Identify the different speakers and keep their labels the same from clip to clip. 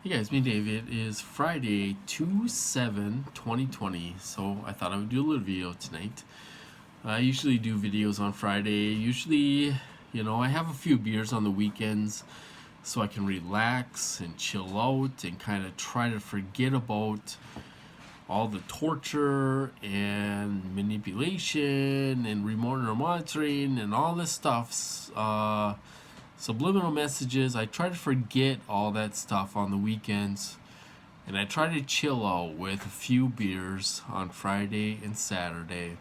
Speaker 1: Hey guys, me Dave. It is Friday, 2/7/2020. So I thought I would do a little video tonight. I usually do videos on Friday. Usually, I have a few beers on the weekends so I can relax and chill out and kind of try to forget about all the torture and manipulation and remote monitoring and all this stuff. Subliminal messages. I try to forget all that stuff on the weekends, and I try to chill out with a few beers on Friday and Saturday,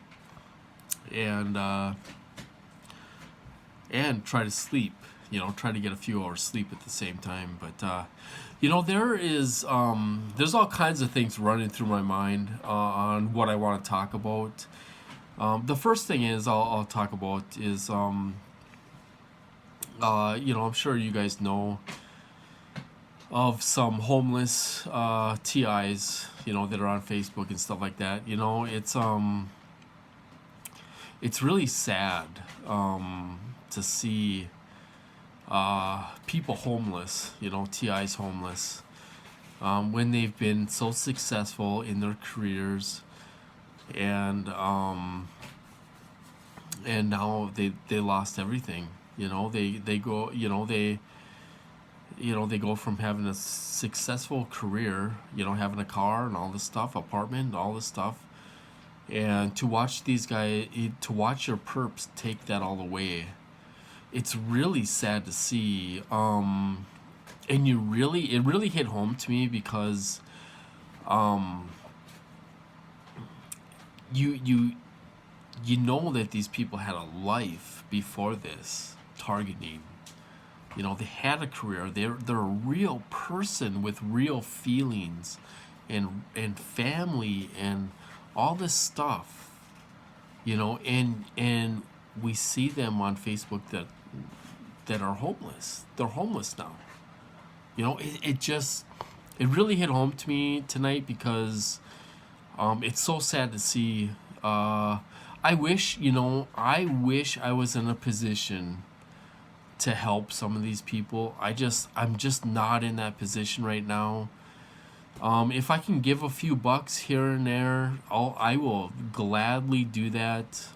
Speaker 1: and try to sleep. Try to get a few hours sleep at the same time. But there's all kinds of things running through my mind on what I want to talk about. The first thing is I'll talk about is I'm sure you guys know of some homeless TIs, that are on Facebook and stuff like that. It's really sad to see people homeless, TIs homeless, when they've been so successful in their careers, and now they lost everything. They go they go from having a successful career, having a car and all this stuff, apartment and all this stuff, and to watch these guys, to watch your perps take that all away. It's really sad to see. And it really hit home to me because you you you know that these people had a life before this targeting. They had a career. They're a real person with real feelings and family and all this stuff. And we see them on Facebook that are homeless. They're homeless now. It really hit home to me tonight because it's so sad to see. I wish I was in a position to help some of these people. I'm just not in that position right now. If I can give a few bucks here and there, I will gladly do that.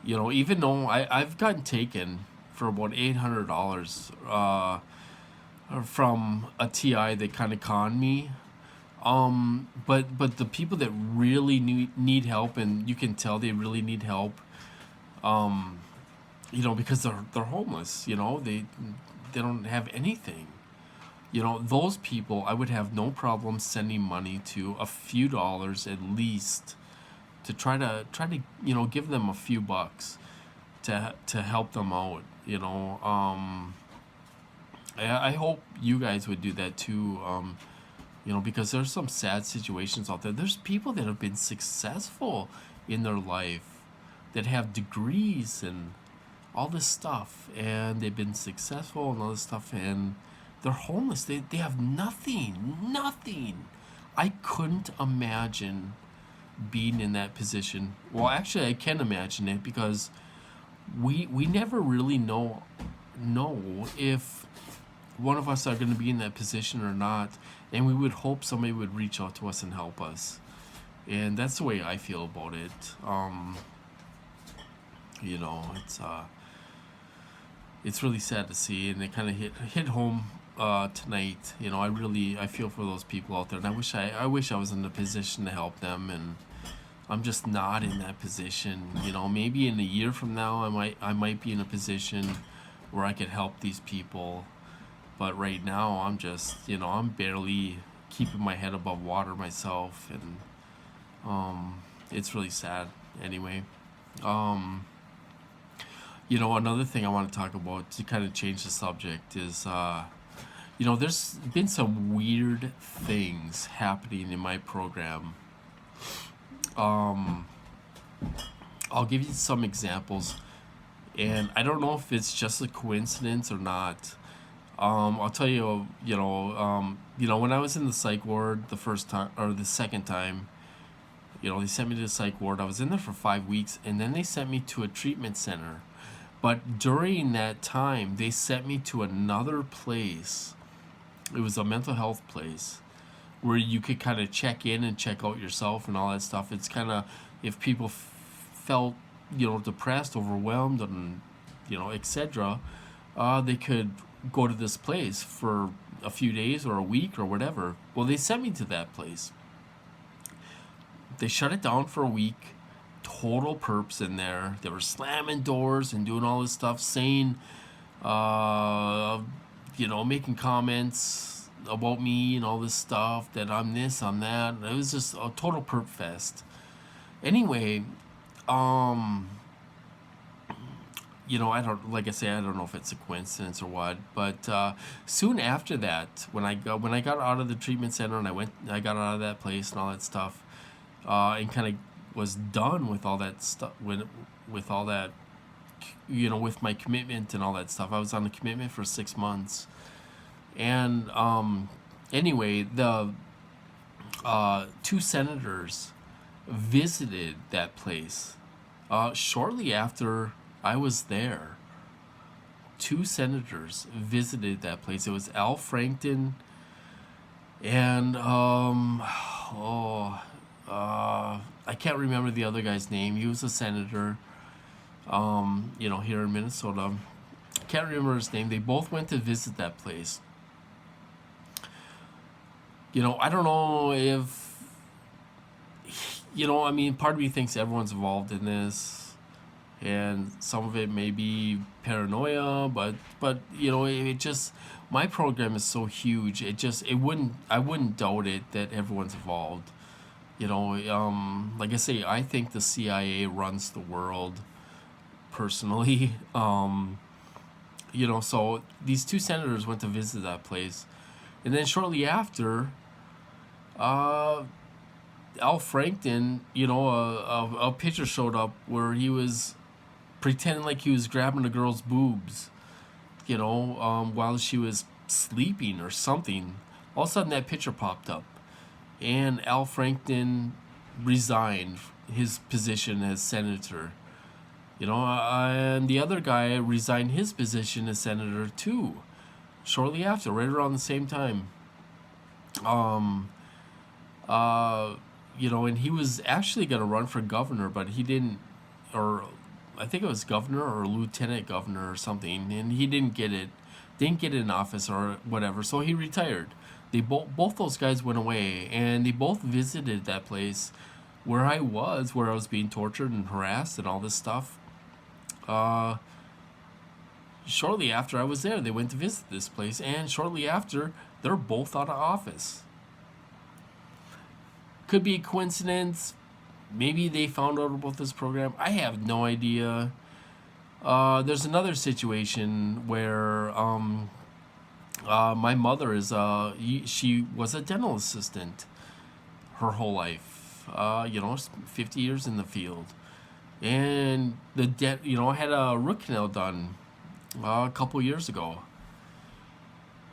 Speaker 1: Even though I've gotten taken for about $800 from a TI that kind of conned me. But the people that really need help, and you can tell they really need help, because they're homeless. They don't have anything. Those people I would have no problem sending money to, a few dollars at least, to try to give them a few bucks to help them out. I hope you guys would do that too. Because there's some sad situations out there. There's people that have been successful in their life, that have degrees and all this stuff, and they've been successful and all this stuff, and they're homeless. They have nothing. I couldn't imagine being in that position. Well, actually, I can imagine it because we never really know if one of us are going to be in that position or not, and we would hope somebody would reach out to us and help us. And that's the way I feel about it. It's really sad to see, and it kind of hit home tonight. I feel for those people out there, and I wish I was in a position to help them, and I'm just not in that position. Maybe in a year from now, I might be in a position where I could help these people. But right now, I'm barely keeping my head above water myself, and it's really sad. Anyway, another thing I want to talk about to kind of change the subject is, there's been some weird things happening in my program. I'll give you some examples, and I don't know if it's just a coincidence or not. I'll tell you, when I was in the psych ward the first time or the second time, they sent me to the psych ward. I was in there for 5 weeks, and then they sent me to a treatment center. But during that time, they sent me to another place It was a mental health place where you could kind of check in and check out yourself and all that stuff. It's kind of, if people felt, depressed, overwhelmed, and etc., they could go to this place for a few days or a week or whatever. Well, they sent me to that place. They shut it down for a week. Total perps in there. They were slamming doors and doing all this stuff, saying, making comments about me and all this stuff, that I'm this, I'm that. It was just a total perp fest. Anyway, I don't, like I say, I don't know if it's a coincidence or what, but soon after that, when I got out of the treatment center and I got out of that place and all that stuff, and kind of was done with all that stuff, with all that, with my commitment and all that stuff. I was on the commitment for 6 months, and anyway, the two senators visited that place shortly after I was there. Two senators visited that place. It was Al Franken and I can't remember the other guy's name. He was a senator, here in Minnesota. Can't remember his name. They both went to visit that place. I don't know if, part of me thinks everyone's involved in this, and some of it may be paranoia, but it just, my program is so huge. I wouldn't doubt it that everyone's involved. Like I say, I think the CIA runs the world, personally. So these two senators went to visit that place, and then shortly after, Al Franken, a picture showed up where he was pretending like he was grabbing a girl's boobs, while she was sleeping or something. All of a sudden, that picture popped up, and Al Franken resigned his position as senator. And the other guy resigned his position as senator too, shortly after, right around the same time. And he was actually going to run for governor, but he didn't, or I think it was governor or lieutenant governor or something, and he didn't get in office or whatever, so he retired. They both those guys went away, and they both visited that place where I was being tortured and harassed and all this stuff. Shortly after I was there, they went to visit this place, and shortly after, they're both out of office. Could be a coincidence. Maybe they found out about this program. I have no idea. There's another situation where my mother she was a dental assistant her whole life. 50 years in the field, and I had a root canal done a couple years ago,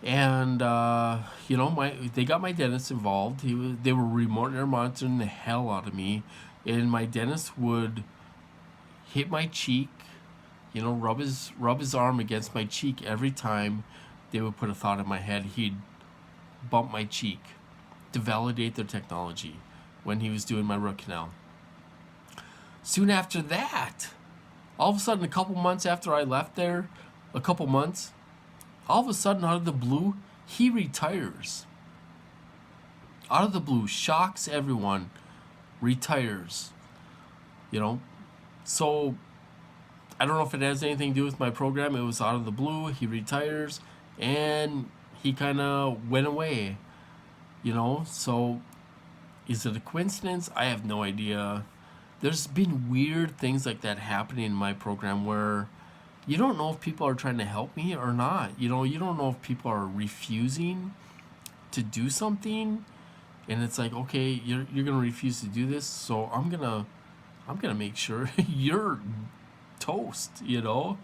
Speaker 1: and they got my dentist involved. They were monitoring the hell out of me, and my dentist would hit my cheek, rub his arm against my cheek every time they would put a thought in my head. He'd bump my cheek to validate their technology when he was doing my root canal. Soon after that, all of a sudden, a couple months after I left there, all of a sudden, out of the blue, he retires. Out of the blue, shocks everyone, retires. So I don't know if it has anything to do with my program. It was out of the blue. He retires, and he kind of went away. So is it a coincidence? I have no idea. There's been weird things like that happening in my program where you don't know if people are trying to help me or not. You don't know if people are refusing to do something, and it's like, okay, you're gonna refuse to do this, so I'm gonna make sure you're toast. I'm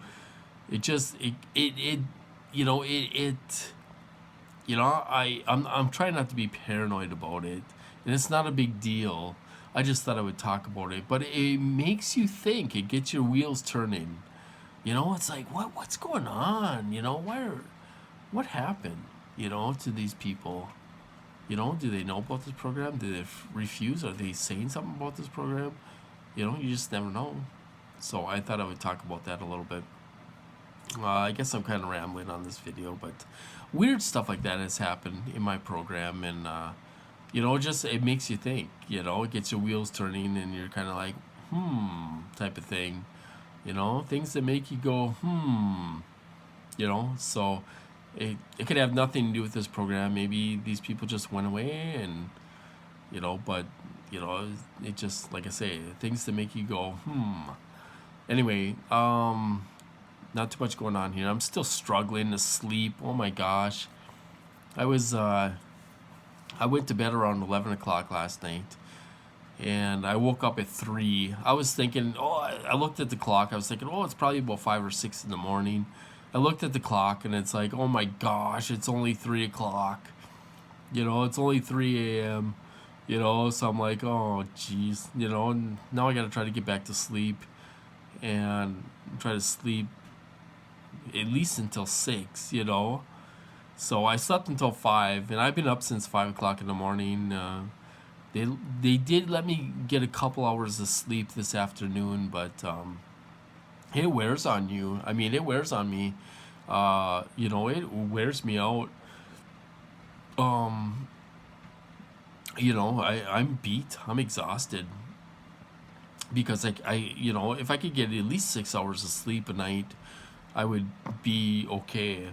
Speaker 1: trying not to be paranoid about it, and it's not a big deal. I just thought I would talk about it, but it makes you think. It gets your wheels turning. It's like, what's going on? What happened? to these people? Do they know about this program? Do they refuse? Are they saying something about this program? You just never know. So I thought I would talk about that a little bit. I guess I'm kind of rambling on this video, but weird stuff like that has happened in my program, and just it makes you think. It gets your wheels turning, and you're kind of like, type of thing. Things that make you go, So it could have nothing to do with this program. Maybe these people just went away, and but it just, like I say, things that make you go, Anyway, not too much going on here. I'm still struggling to sleep. Oh my gosh. I went to bed around 11 o'clock last night, and I woke up at 3. I was thinking, I looked at the clock. I was thinking, it's probably about 5 or 6 in the morning. I looked at the clock, and it's like, oh my gosh, it's only 3 o'clock. It's only 3 a.m. So I'm like, oh geez, and now I got to try to get back to sleep and try to sleep at least until 6. So I slept until 5, and I've been up since 5 o'clock in the morning. They did let me get a couple hours of sleep this afternoon, but it wears on you. I mean, it wears on me. It wears me out. I'm beat. I'm exhausted because if I could get at least 6 hours of sleep a night, I would be okay.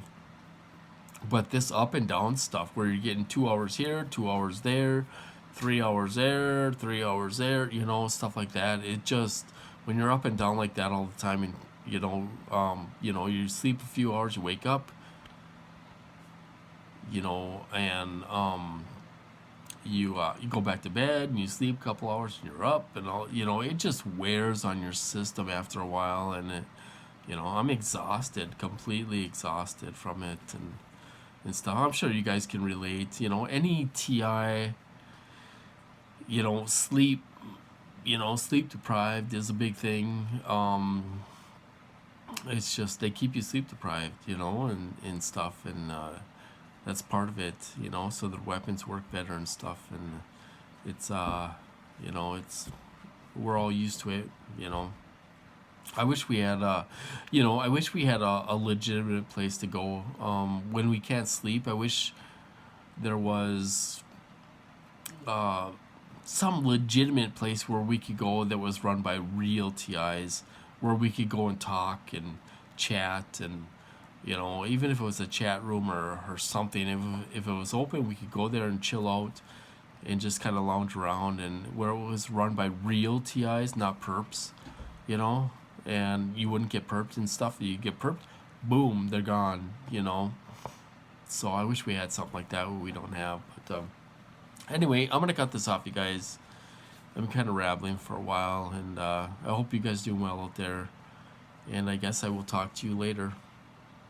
Speaker 1: But this up and down stuff where you're getting 2 hours here, 2 hours there, 3 hours there, 3 hours there, stuff like that. It just, when you're up and down like that all the time, and you sleep a few hours, you wake up, and you go back to bed and you sleep a couple hours and you're up, and all, it just wears on your system after a while, and it, I'm exhausted, completely exhausted from it, and stuff. I'm sure you guys can relate. Any TI, sleep, sleep deprived is a big thing. It's just they keep you sleep deprived, and stuff, and that's part of it, so the weapons work better and stuff, and it's it's, we're all used to it. I wish we had a legitimate place to go when we can't sleep. I wish there was some legitimate place where we could go that was run by real TIs, where we could go and talk and chat, and even if it was a chat room or something, if it was open, we could go there and chill out and just kind of lounge around, and where it was run by real TIs, not perps, and you wouldn't get perped and stuff. You get perped, boom, they're gone, So I wish we had something like that, but we don't have. But anyway, I'm gonna cut this off, you guys. I'm kind of rambling for a while, and I hope you guys do well out there, and I guess I will talk to you later.